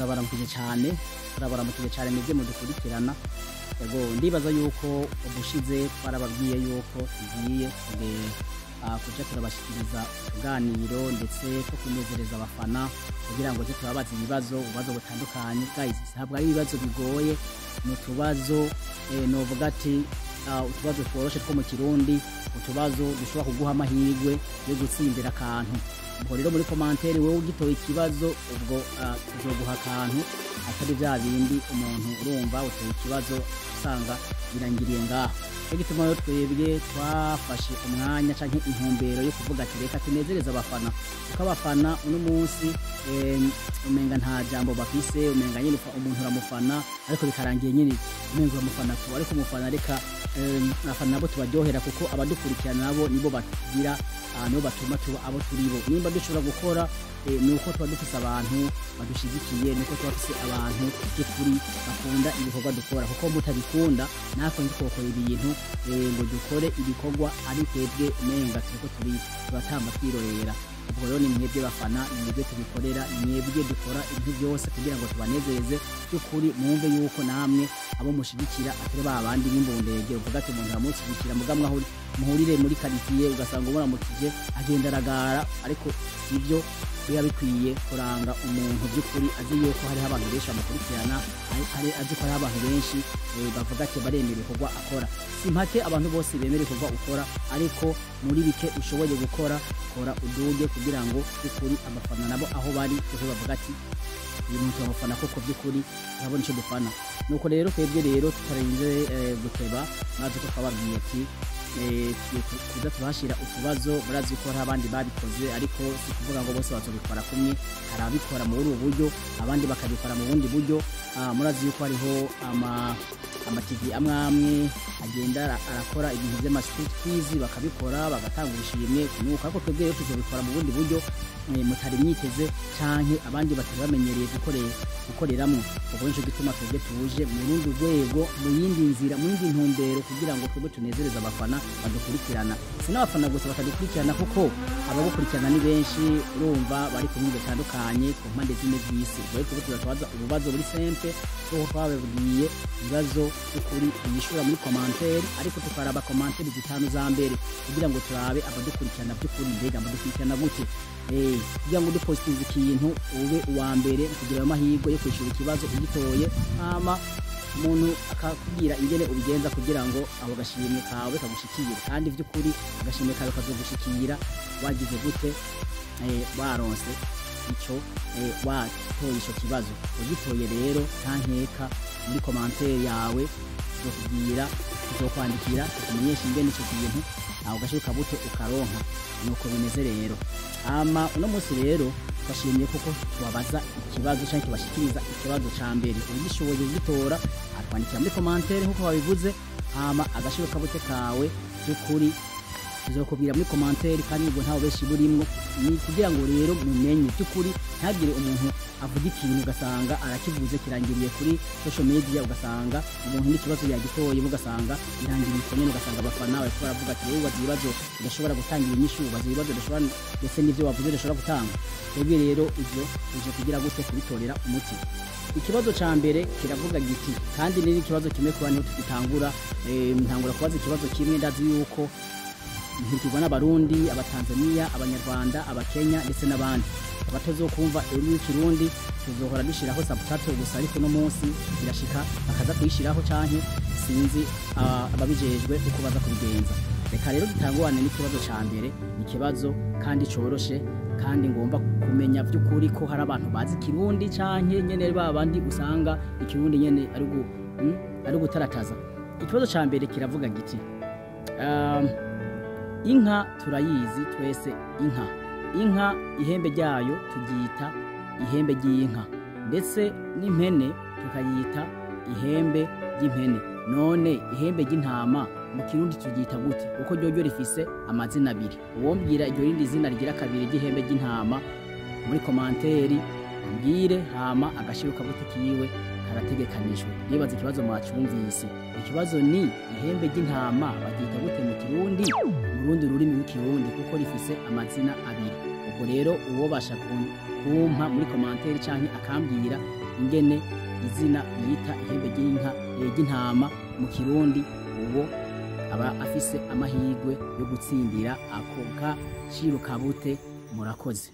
turabaramukije cyane mwebwe mudukurikirana. Yego ndibaza yuko ubushize twarababwiye yuko tugiye kuja turabashikiriza utuganiro ndetse ko kunezereza abafana kugira ngo turabaza ibibazo butandukanye. Guys, ntabwo ari ibibazo bigoye, ni utubazo novuga ati utubazo tworoshe two mu Kirundi, utubazo dushobora kuguha amahirwe yo gutsindira akantu. Ubwo rero muri commentaire wewe ugitoye ikibazo ubwo tuzoguha akantu atari bya bindi umuntu urumva utoye ikibazo usanga birangiriye ngaho. Gituma yo twebwe twafashe umwanya canke intumbero yo kuvuga ati reka tunezereza abafana, kuko abafana uno munsi umenga nta jambo bafise, umenga nyine umuntu uramufana ariko bikarangiye nyine umenga uramufana tu, ariko umufana reka abafana nabo tubaryohera kuko abadukurikirana nabo nibo bagira nibo batuma tuba abo turibo. Nimba dushobora gukora nuko tuba dufise abantu badushigikiye, nuko tuba dufise abantu by'ukuri bakunda ibikorwa dukora, kuko mutabikunda nako ndikokora ibintu ngo dukore ibikorwa ari twebwe umenga turiko turatamba twirorera. Ubwo rero ni mwebwe bafana, ni mwebwe tubikorera, ni mwebwe dukora ibintu byose kugira ngo tubanezereze by'ukuri. Mwumve yuko namwe abo mushigikira atari babandi b'imbondege uvuga ati umuntu aramushyigikira mugamwe aho muhurire muri quartier ugasanga umuramukije agenda aragara, ariko ibyo biba bikwiye kuranga umuntu by'ukuri azi yuko hari abantu benshi bamukurikirana, azi ko hari abantu benshi bavuga ati baremera ibikorwa akora. Simpake abantu bose bemera ibikorwa ukora, ariko muri bike ushoboye gukora kora uduge kugira ngo by'ukuri abafana nabo aho bari kuko bavuga ati uyu muntu abafana koko by'ukuri urabona icyo dufana. Nuko rero twebwe rero tutarenze guteba maze ko twababwiye ati kuza turashira utubazo, murazi ko hari abandi babikoze ariko si kuvuga ngo bose bazobikora kumwe, hari abikora mu buryo abandi bakabikora mu bundi buryo. Murazi yuko hariho TV amwe agenda arakora ibintu by'amascript quiz bakabikora bagatanga ubushimwe kunuka, ariko twebwe rero tuzobikora mu bundi buryo mutari myiteze canke abandi batamenyereye gukoreramwo. Ubwo nico gituma twebwe tuje mu rundi rwego, mu yindi nzira, mu yindi ntumbero kugira ngo twebwe tunezereze abafana badukurikirana. Sinabafana gusa bakadukurikirana kuko abagukurikirana ni benshi, urumva bari ku bintu bitandukanye ku mpande zine z'isi. Ubwo twebwe tuzatwaza ububazo buri simple uko twababwiye ibibazo ukuri yishura muri commentaire, ariko tukaraba commentaire zitanu za mbere kugira ngo turabe abadukurikirana by'ukuri mbega abadukurikirana gute kugira ngo dupostinze ikintu ube uwa mbere kugira amahirwe yo kwishura ikibazo ugitoye, ama umuntu akakubwira ingene ubigenza kugira ngo abo gashimwe kawe kagushikire, kandi by'ukuri agashimwe kawe kazogushikira wagize gute baronse ico watoye ico kibazo. Ugitoye rero ntankeka muri commentaire yawe uzokubwira, uzokwandikira kumenyesha ingene ico kintu aho gashuka bute ukaronka. Nuko bimeze rero uno munsi rero twashimye kuko tubabaza ikibazo cyangwa kibashikiriza ikibazo ca mbere ugishoboye gutora atwandikira muri commentaire nkuko babivuze, agashuka bute kawe by'ukuri tuzokubwira muri commentaire, kandi ubwo ntaho beshi burimwo, ni kugira ngo rero mumenye by'ukuri ntagire umuntu avuga ikintu ugasanga arakivuze kirangiriye kuri social media, ugasanga umuntu n'ikibazo yagitoye ugasanga irangiriye konyene, ugasanga abafana bari baravuga ati wowe ibibazo udashobora gutangira inyishu, ubaza ibibazo udashobora ndetse n'ivyo wavuze udashobora gutanga. Twebwe rero ivyo tuje kugira gute kubitorera umuti. Ikibazo ca mbere kiravuga giti, kandi ni ikibazo kimwe ku bantu tugitangura ntangura kubaza ikibazo kimwe, ndazi yuko nkirwa n'abarundi, abatanzania, abanyarwanda, abakenya ndetse n'abandi abatazokumva uri Kirundi. Tuzohora dushiraho subtitle gusa, ariko no munsi birashika bakaza kuyishiraho canke sinzi ababijejwe uko baza kubigenza. Reka rero dutangwane n'ikibazo ca mbere, ikibazo kandi coroshe, kandi ngomba kumenya by'ukuri ko hari abantu bazi Kirundi canke nyene babandi usanga ikirundi nyene ari gutarataza. Ikibazo ca mbere kiravuga giti, inka turayizi twese, inka ihembe ryayo tugita ihembe ry'inka, ndetse n'impene tukayita ihembe ry'impene. None ihembe ry'intama mu Kirundi tugita gute? Uko ryo rifise amazina abiri. Uwombwira iryo rindi zina rigira kabiri ry'ihembe ry'intama muri commentaire ambwire, hama agashiruka bute kiwe karategekanijwe. Nibaza ikibazo mwacumvise. Ikibazo ni ihembe ry'intama bagita gute mu Kirundi, mu rundi rurimi rw'Ikirundi kuko rifise amazina abiri. Ubwo rero uwo basha kumpa muri commentaire canke akambwira ingene izina yita ihembe ry'intama mu kirundi, uwo aba afise amahirwe yo gutsindira ako gaciro kabute. Murakoze.